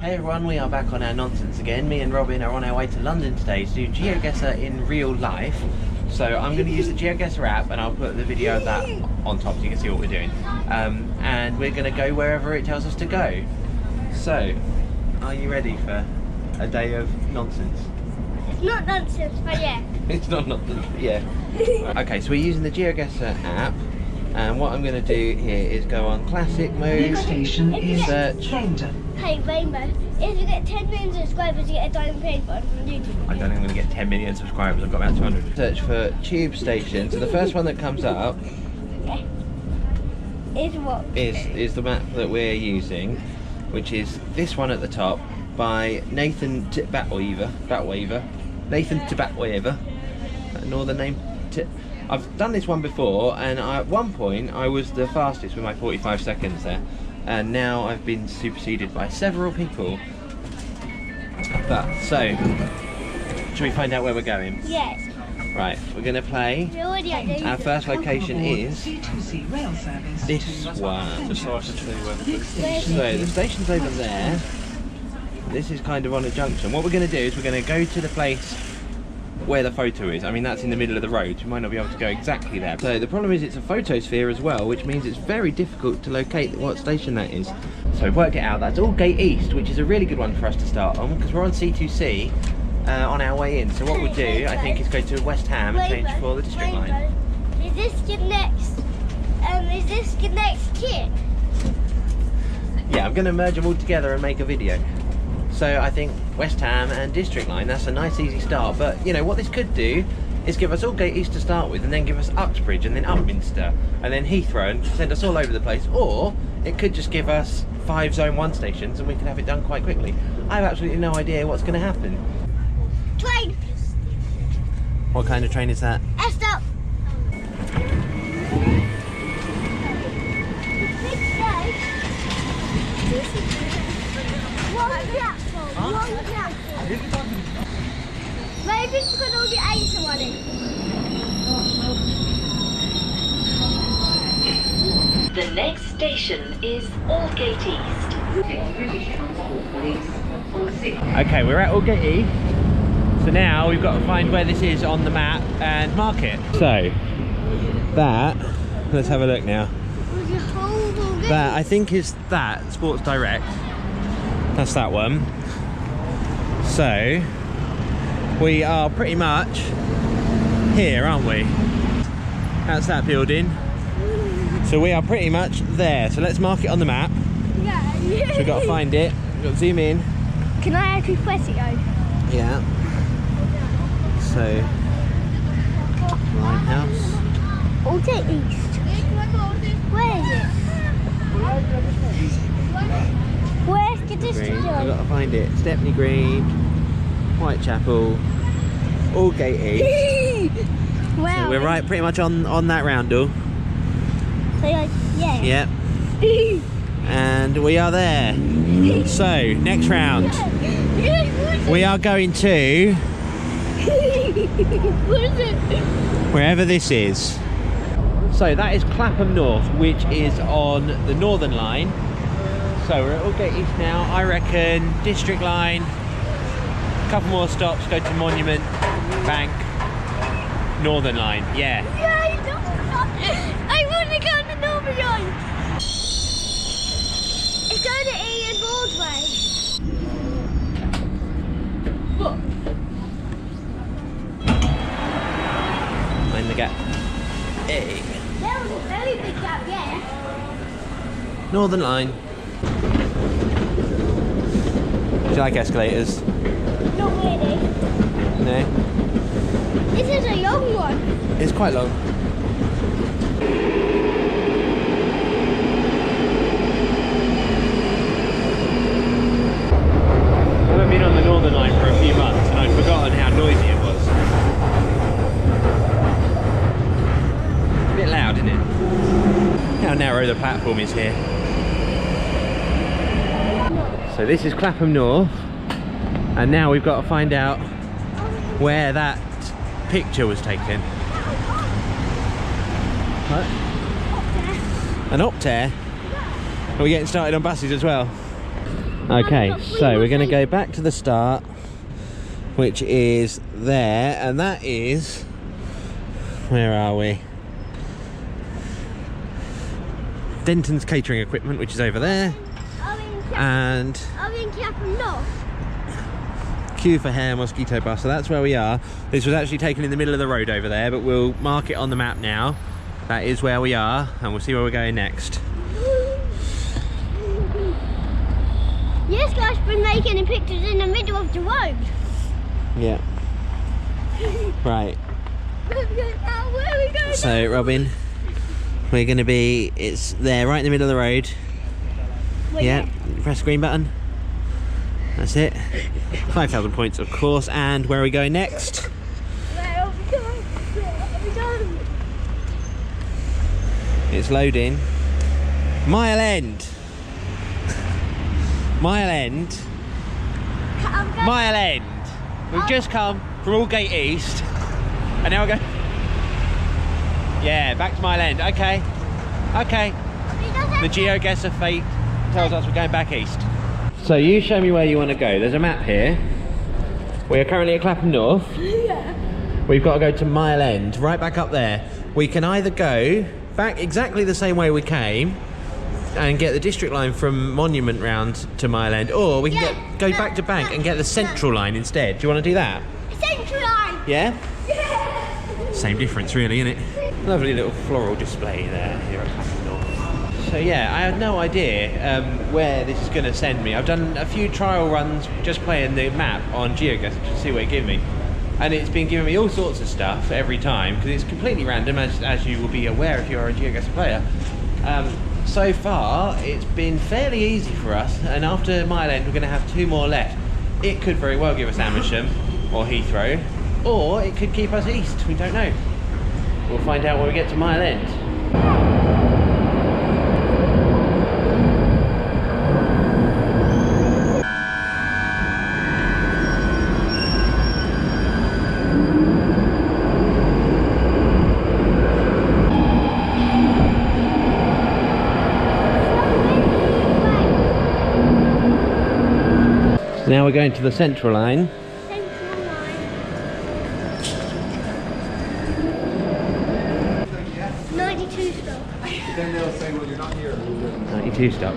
Hey everyone, we are back on our nonsense again. Me and Robyn are on our way to London today to do Geoguessr in real life. So I'm going to use the Geoguessr app and I'll put the video of that on top so you can see what we're doing. And we're going to go wherever it tells us to go. So, are you ready for a day of nonsense? It's not nonsense, but yeah. It's not nonsense, but yeah. Okay, so we're using the Geoguessr app. And what I'm going to do here is go on classic mode, station is search. Hey Rainbow, if you get 10 million subscribers you get a diamond play button on YouTube. I don't think I'm going to get 10 million subscribers, I've got about 200. Search for tube station, so the first one that comes up Is what? is the map that we're using, which is this one at the top by Nathan Batwaver. Nathan Batwaver. Northern name. I've done this one before, and at one point I was the fastest with my 45 seconds there, and now I've been superseded by several people. But so, should we find out where we're going? Yes. Right, we're going to play. Our first location is this one. So the station's over there. This is kind of on a junction. What we're going to do is we're going to go to the place where the photo is. I mean, that's in the middle of the road, so we might not be able to go exactly there. So the problem is it's a photosphere as well, which means it's very difficult to locate what station that is. So we've worked it out. That's Aldgate East, which is a really good one for us to start on because we're on C2C on our way in. So what we'll do, I think, is go to West Ham and change for the district line. Is this the next? Is this the next kit? Yeah, I'm going to merge them all together and make a video. So I think West Ham and District Line, that's a nice easy start. But you know what this could do is give us Aldgate East to start with, and then give us Uxbridge, and then Upminster, and then Heathrow, and send us all over the place. Or it could just give us 5 Zone 1 stations and we could have it done quite quickly. I have absolutely no idea what's going to happen. Train! What kind of train is that? Stop! Maybe it's because all the A's are on it. The next station is Aldgate East. Okay, we're at Aldgate East. So now we've got to find where this is on the map and mark it. So, that, let's have a look now. That, I think is that, Sports Direct. That's that one. So, we are pretty much here, aren't we? That's that building. So we are pretty much there. So let's mark it on the map. Yeah. So we've got to find it. We've got to zoom in. Can I actually press it though? Yeah. So, Limehouse. Aldgate East. Where is it? Where's the district? Green. We've got to find it. Stepney Green, Whitechapel, Aldgate East. Wow. So we're right pretty much on that roundel. So yeah. Yep. And we are there. So, next round. We are going to What is it? wherever this is. So that is Clapham North, which is on the Northern Line. So we're at Aldgate East now. I reckon District Line, a couple more stops, go to Monument, Bank, Northern Line. Yeah. I want to go on the Northern Line. It's going to Ian Broadway. Mind the gap. Hey. There was a very big gap, yeah. Northern Line. Do you like escalators? Not really. No. This is a long one. It's quite long. I haven't been on the Northern Line for a few months and I've forgotten how noisy it was. A bit loud, isn't it? How narrow the platform is here. So this is Clapham North, and now we've got to find out where that picture was taken. What? An Optare? Are we getting started on buses as well? Okay, so we're going to go back to the start, which is there, and that is, where are we? Denton's catering equipment, which is over there, and Q for hair, mosquito bar. So that's where we are. This was actually taken in the middle of the road over there, but we'll mark it on the map now. That is where we are, and we'll see where we're going next. Yes, guys, been making pictures in the middle of the road. Yeah. Right. Where are we going? So, Robyn, we're going to be, it's there, right in the middle of the road. Wait, yeah, press the green button. That's it. 5,000 points, of course. And where are we going next? Where are we going? Where are we going? It's loading. Mile End. Mile End. Mile End. We've just come from Aldgate East, and now we're going. Yeah, back to Mile End. Okay. Okay. The Geoguessr fate tells us we're going back east. So you show me where you want to go. There's a map here. We are currently at Clapham North. Yeah. We've got to go to Mile End, right back up there. We can either go back exactly the same way we came and get the district line from Monument round to Mile End, or we can go back to Bank and get the Central line instead. Do you want to do that? Central line. Yeah? Yeah. Same difference really, isn't it? Lovely little floral display there here at Clapham North. So yeah, I had no idea where this is going to send me. I've done a few trial runs just playing the map on Geoguessr to see what it gives me. And it's been giving me all sorts of stuff every time, because it's completely random, as you will be aware if you're a Geoguessr player. So far, it's been fairly easy for us, and after Mile End, we're going to have 2 more left. It could very well give us Amersham or Heathrow, or it could keep us east. We don't know. We'll find out when we get to Mile End. Now we're going to the Central line. Central line. 92 stock. Then they'll say, well, you're not here. 92 stock.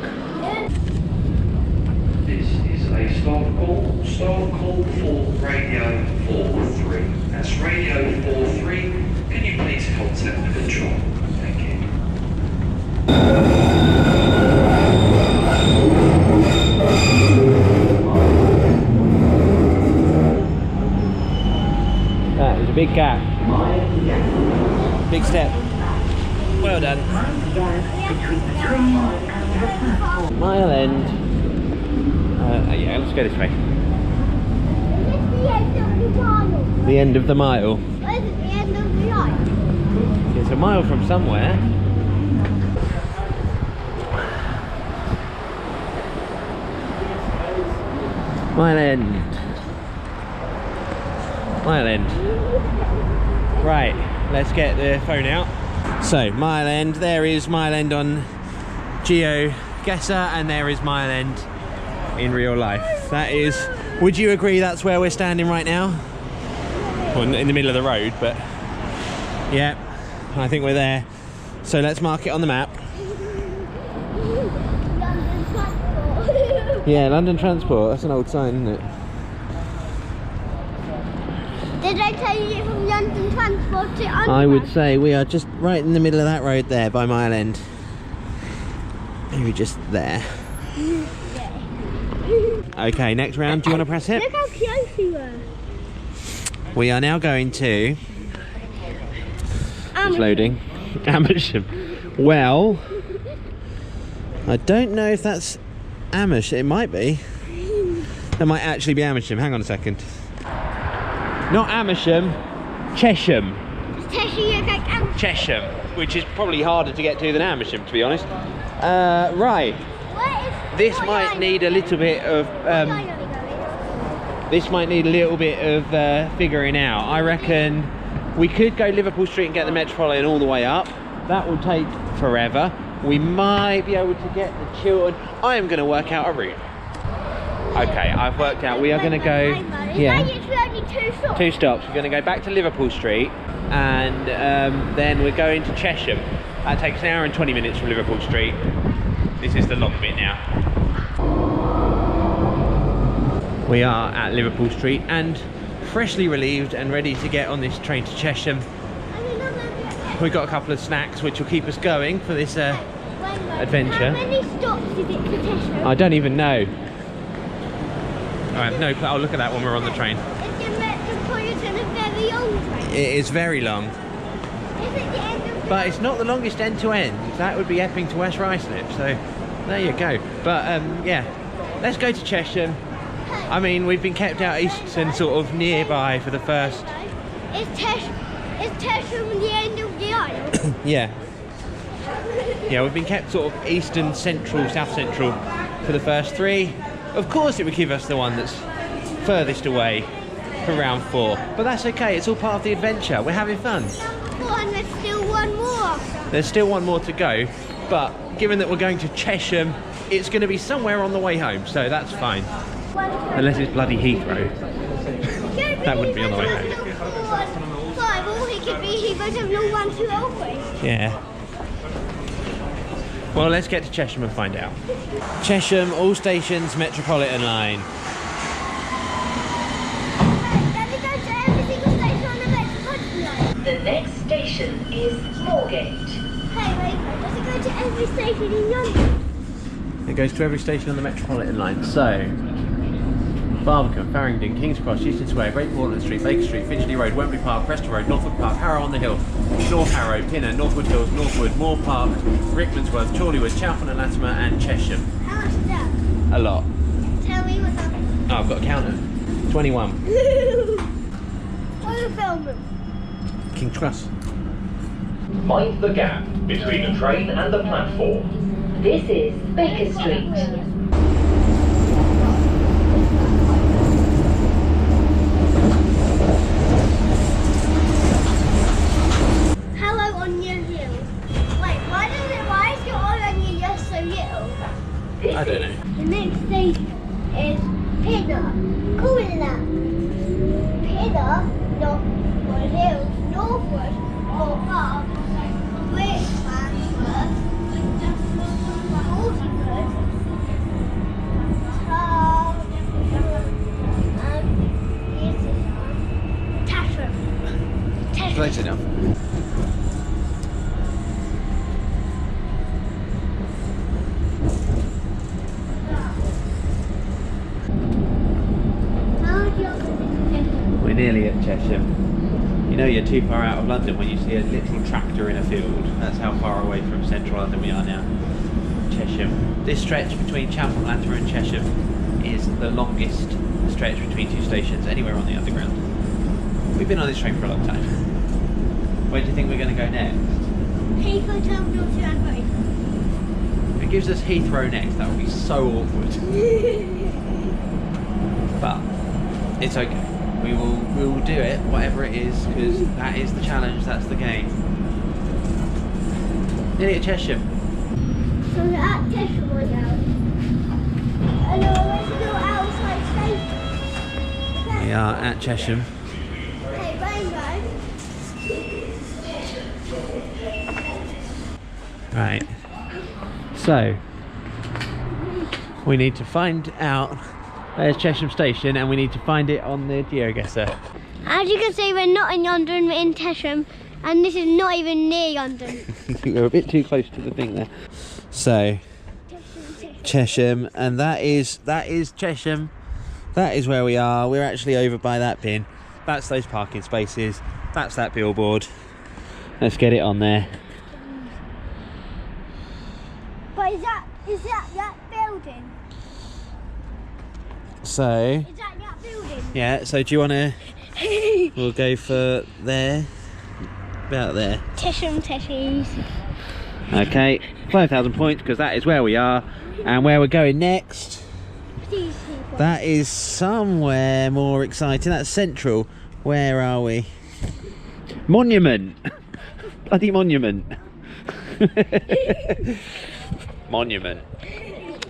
This is a staff call for Radio 43. That's Radio 43. Can you please contact the control? Thank you. That is a big gap. Big step. Well done. Mile End. Yeah, let's go this way. Is this the end of the mile? The end of the mile. Or is it the end of the line? It's a mile from somewhere. Mile End. Mile End. Right, let's get the phone out. So, Mile End. There is Mile End on Geoguessr, and there is Mile End in real life. That is, would you agree that's where we're standing right now? Well, in the middle of the road, but yeah, I think we're there. So let's mark it on the map. London Transport. Yeah, London Transport, that's an old sign, isn't it? Did I tell you from London Transport to Underground? I would say we are just right in the middle of that road there by Mile End. Maybe just there. Okay, next round, do you want to press it? Look how close we were. We are now going to... It's loading. Amersham. Well, I don't know if that's Amersham. It might be. That might actually be Amersham. Hang on a second. Not Amersham, Chesham. Chesham, which is probably harder to get to than Amersham, to be honest. Right. This might need a little bit of figuring out. I reckon we could go Liverpool Street and get the Metropolitan all the way up. That will take forever. We might be able to get the Chiltern. I am going to work out a route. Okay, I've worked out we are going to go. Yeah. It's only 2 stops. 2 stops. We're going to go back to Liverpool Street, and then we're going to Chesham. That takes an hour and 20 minutes from Liverpool Street. This is the long bit now. We are at Liverpool Street and freshly relieved and ready to get on this train to Chesham. We've got a couple of snacks which will keep us going for this adventure. How many stops is it to Chesham? I don't even know. I have no clue. I'll look at that when we're on the train. Is the Metropolitan a very long train? It is very long. Is it the end of the But it's not the longest end to end. That would be Epping to West Ruislip. So there you go. But yeah, let's go to Chesham. I mean, we've been kept out east and sort of nearby for the first. Is Chesham the end of the aisle? Yeah. Yeah, we've been kept sort of east and central, south central for the first 3. Of course, it would give us the one that's furthest away for round 4. But that's okay. It's all part of the adventure. We're having fun. And there's still one more. There's still one more to go, but given that we're going to Chesham, it's going to be somewhere on the way home, so that's fine. Unless it's bloody Heathrow. That wouldn't be on the way home. 5, or it could be Heathrow Terminal 1, 2, or 3. Yeah. Well, let's get to Chesham and find out. Chesham, all stations, Metropolitan line. Does it go to every single station on the Metropolitan line? The next station is Moorgate. Hey, wait, does it go to every station in London? It goes to every station on the Metropolitan line. So, Barbican, Farringdon, King's Cross, Euston Square, Great Portland Street, Baker Street, Finchley Road, Wembley Park, Preston Road, Norfolk Park, Harrow on the Hill, North Harrow, Pinner, Northwood Hills, Northwood, Moor Park, Rickmansworth, Chorleywood, Chalfont and Latimer and Chesham. How much is that? A lot. Tell me what that is. Oh, I've got a counter. 21. What are you filming? King's Cross. Mind the gap between the train and the platform. This is Baker Street. Hello, Onion Hill. Wait, why is your onion just so little? I don't know. The next station is Pinner. Cooler. Pinner, Northwood Hills, Northwood, Moor Park, Rickmansworth, Chorleywood, Tasham. Close enough. We're nearly at Chesham. You know you're too far out of London when you see a literal tractor in a field. That's how far away from central London we are now. Chesham. This stretch between Chalfont, Latimer and Chesham is the longest stretch between 2 stations anywhere on the underground. We've been on this train for a long time. Where do you think we're going to go next? Heathrow Terminal 2 and 3. If it gives us Heathrow next, that would be so awkward. But it's okay. We will do it, whatever it is, because that is the challenge, that's the game. Nearly at Chesham. So we're at Chesham right now. And let's go outside station. We are at Chesham. Hey, Rainbow. Right. So, we need to find out where's Chesham Station, and we need to find it on the Geoguessr. As you can see, we're not in London, we're in Chesham, and this is not even near London. We're a bit too close to the thing there. So, Chesham, and that is Chesham. That is where we are. We're actually over by that bin. That's those parking spaces. That's that billboard. Let's get it on there. But is that building? So, Is that building? yeah, so do you want to... We'll go for there. About there. Chesham Teshies. Okay, 5,000 points, because that is where we are. And where we're going next, These people. that is somewhere more exciting. That's central. Where are we? Monument. Bloody monument. Monument.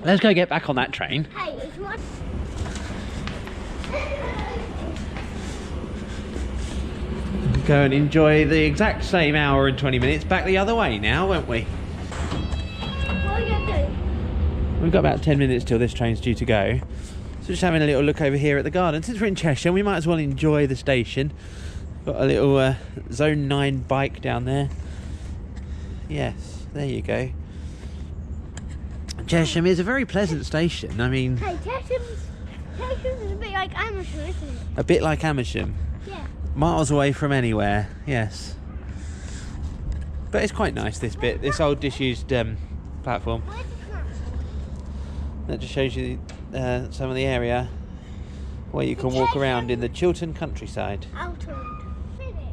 Let's go get back on that train. Hey, it's what? Go and enjoy the exact same hour and 20 minutes back the other way now, won't we? What are you going to do? We've got about 10 minutes till this train's due to go. So just having a little look over here at the garden. Since we're in Cheshire, we might as well enjoy the station. Got a little Zone 9 bike down there. Yes, there you go. Cheshire is a very pleasant station. I mean... Hey, Chesham's a bit like Amersham, isn't it? A bit like Amersham. Yeah. Miles away from anywhere, yes. But it's quite nice, this bit. This old disused platform. Where's the snack? That just shows you some of the area where you can walk around in the Chiltern countryside. Outland.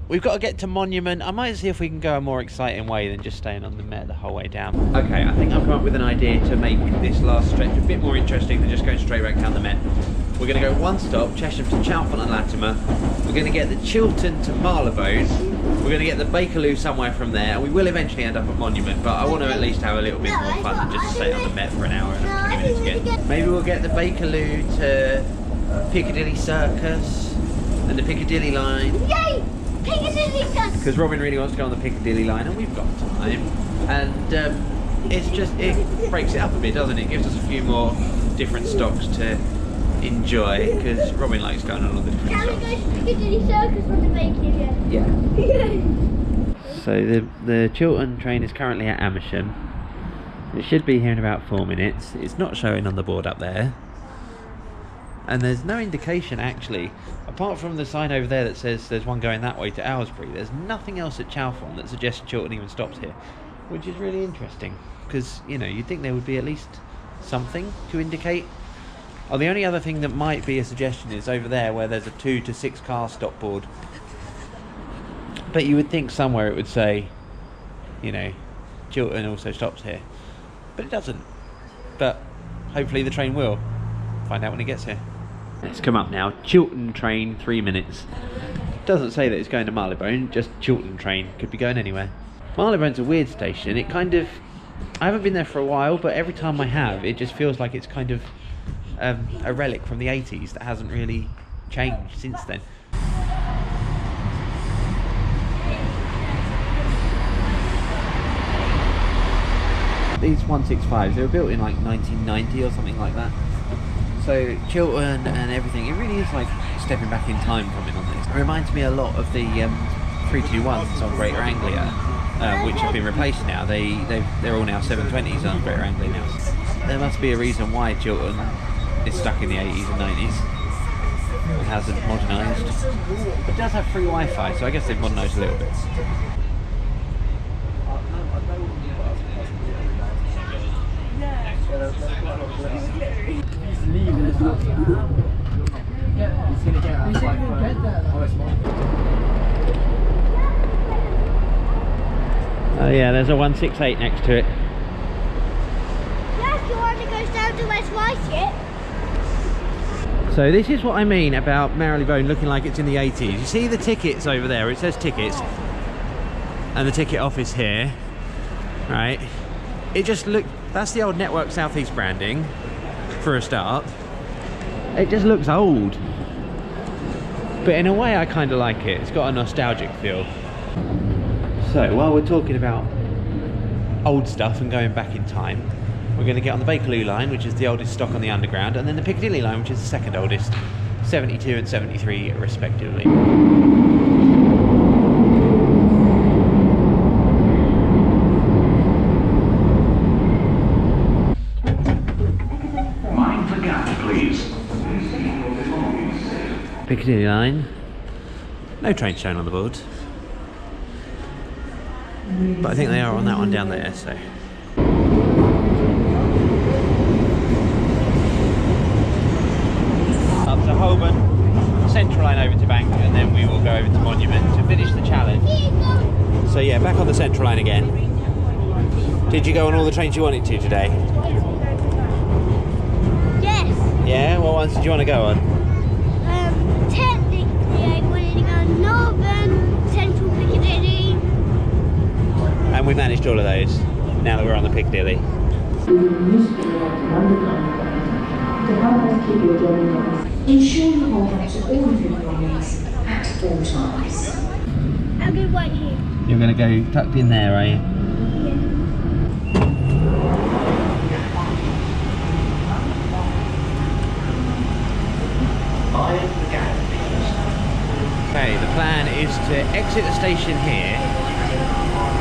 We've got to get to Monument. I might see if we can go a more exciting way than just staying on the Met the whole way down. Okay, I think I've come up with an idea to make this last stretch a bit more interesting than just going straight back down the Met. We're going to go one stop, Chesham to Chalfont and Latimer. We're going to get the Chiltern to Marylebone. We're going to get the Bakerloo somewhere from there. And we will eventually end up at Monument, but I want to at least have a little bit more fun than just stay on the Met for an hour and 20 minutes again. Maybe we'll get the Bakerloo to Piccadilly Circus and the Piccadilly line. Yay! Piccadilly Circus! Because Robyn really wants to go on the Piccadilly line and we've got time. And it breaks it up a bit, doesn't it? It gives us a few more different stops to enjoy, because Robyn likes going on all the different Can stops. we go to Piccadilly Circus on the Bakerloo? Yeah. So the Chiltern train is currently at Amersham. It should be here in about 4 minutes. It's not showing on the board up there. And there's no indication actually, apart from the sign over there that says there's one going that way to Aylesbury, there's nothing else at Chalfont that suggests Chiltern even stops here. Which is really interesting, because, you know, you'd think there would be at least something to indicate. Oh, the only other thing that might be a suggestion is over there where there's a 2 to 6 car stop board. But you would think somewhere it would say, you know, Chiltern also stops here. But it doesn't. But hopefully the train will. Find out when it gets here. It's come up now. Chiltern train, 3 minutes. Doesn't say that it's going to Marylebone, just Chiltern train. Could be going anywhere. Marylebone's a weird station. It kind of... I haven't been there for a while, but every time I have, it just feels like it's kind of a relic from the 80s that hasn't really changed since then. These 165s, they were built in like 1990 or something like that. So Chiltern and everything, it really is like stepping back in time coming on this. It reminds me a lot of the 321s on Greater Anglia, which have been replaced now. They're all now 720s on Greater Anglia now. There must be a reason why Chiltern is stuck in the 80s and 90s. It hasn't modernised. It does have free Wi-Fi, so I guess they've modernised a little bit. Oh yeah, there's a 168 next to it. Yes, the one that goes down to West Market. So this is what I mean about Marylebone looking like it's in the 80s. You see the tickets over there, it says tickets, and the ticket office here, right? It just look, that's the old Network South East branding, for a start. It just looks old. But in a way I kind of like it. It's got a nostalgic feel. So while we're talking about old stuff and going back in time, we're going to get on the Bakerloo line, which is the oldest stock on the Underground, and then the Piccadilly line, which is the second oldest, 72 and 73 respectively. Mind the gap, please. Piccadilly line. No train shown on the board. But I think they are on that one down there, so. Up to Holborn, Central line over to Bank, and then we will go over to Monument to finish the challenge. So yeah, back on the Central line again. Did you go on all the trains you wanted to today? Yes. Yeah? What ones did you want to go on? Technically I wanted to go Northern, Central Piccadilly. And we managed all of those, now that we're on the Ensure you hold on to all of your belongings at all times. I'll go right here. You're going to go tucked in there, are you? Okay, the plan is to exit the station here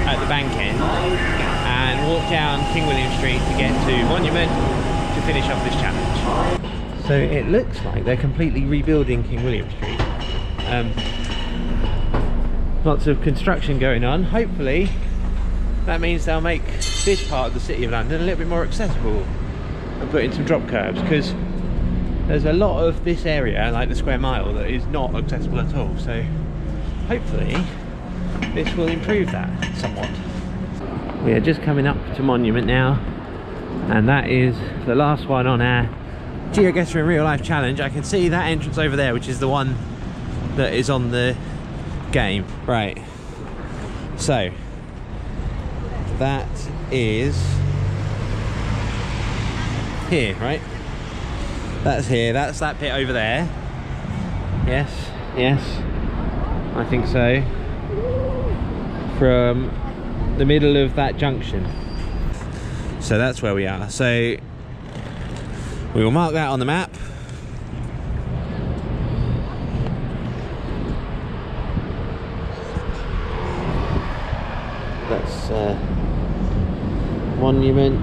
at the bank end and walk down King William Street to get to Monument to finish off this challenge. So it looks like they're completely rebuilding King William Street. Lots of construction going on. Hopefully that means they'll make this part of the City of London a little bit more accessible and put in some drop curbs, because there's a lot of this area, like the square mile, that is not accessible at all. So hopefully this will improve that somewhat. We are just coming up to Monument now, and that is the last one on our Geoguessr in Real Life challenge. I can see that entrance over there, which is the one that is on the game. Right, so that is here, right? That's here, that's that bit over there. Yes, yes, I think so. From the middle of that junction. So that's where we are. So we will mark that on the map. That's Monument,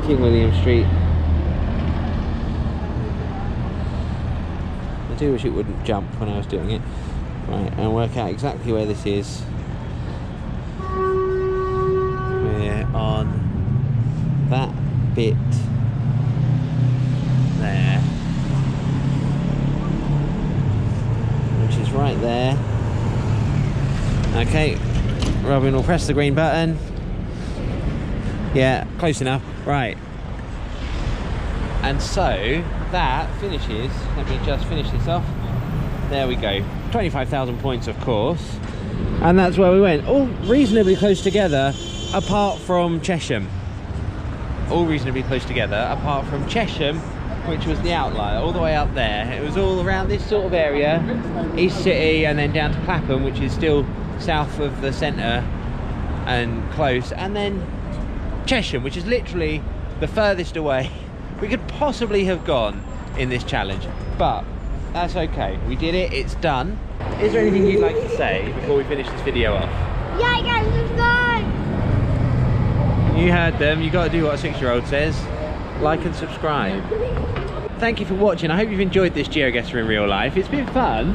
King William Street. I do wish it wouldn't jump when I was doing it. Right, and work out exactly where this is. We're on that bit there, which is right there. Okay, Robyn will press the green button. Yeah, close enough. Right. And so that finishes, let me just finish this off. There we go. 25,000 points, of course. And that's where we went. All reasonably close together, apart from Chesham. All reasonably close together, apart from Chesham, which was the outlier, all the way up there. It was all around this sort of area, East City, and then down to Clapham, which is still south of the centre and close. And then Chesham, which is literally the furthest away we could possibly have gone in this challenge. But that's okay, we did it, it's done. Is there anything you'd like to say before we finish this video off? Yeah, guys, subscribe! You heard them, you got to do what a 6-year-old says. Like and subscribe. Thank you for watching. I hope you've enjoyed this Geoguessr in Real Life. It's been fun.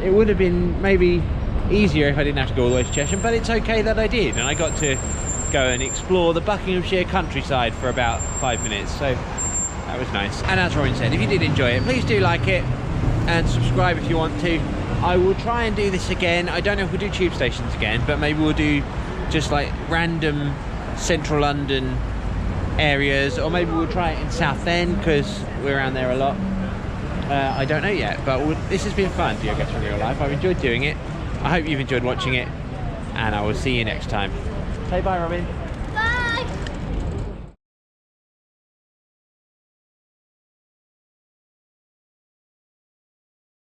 It would have been maybe easier if I didn't have to go all the way to Chesham, but it's okay that I did, and I got to go and explore the Buckinghamshire countryside for about 5 minutes, so that was nice. And as Robyn said, if you did enjoy it, please do like it and subscribe if you want to. I will try and do this again. I don't know if we'll do tube stations again, but maybe we'll do just like random central London areas, or maybe we'll try it in Southend because we're around there a lot. I don't know yet, but this has been fun, Geoguessr in Real Life. I've enjoyed doing it. I hope you've enjoyed watching it, and I will see you next time. Say bye, Robyn.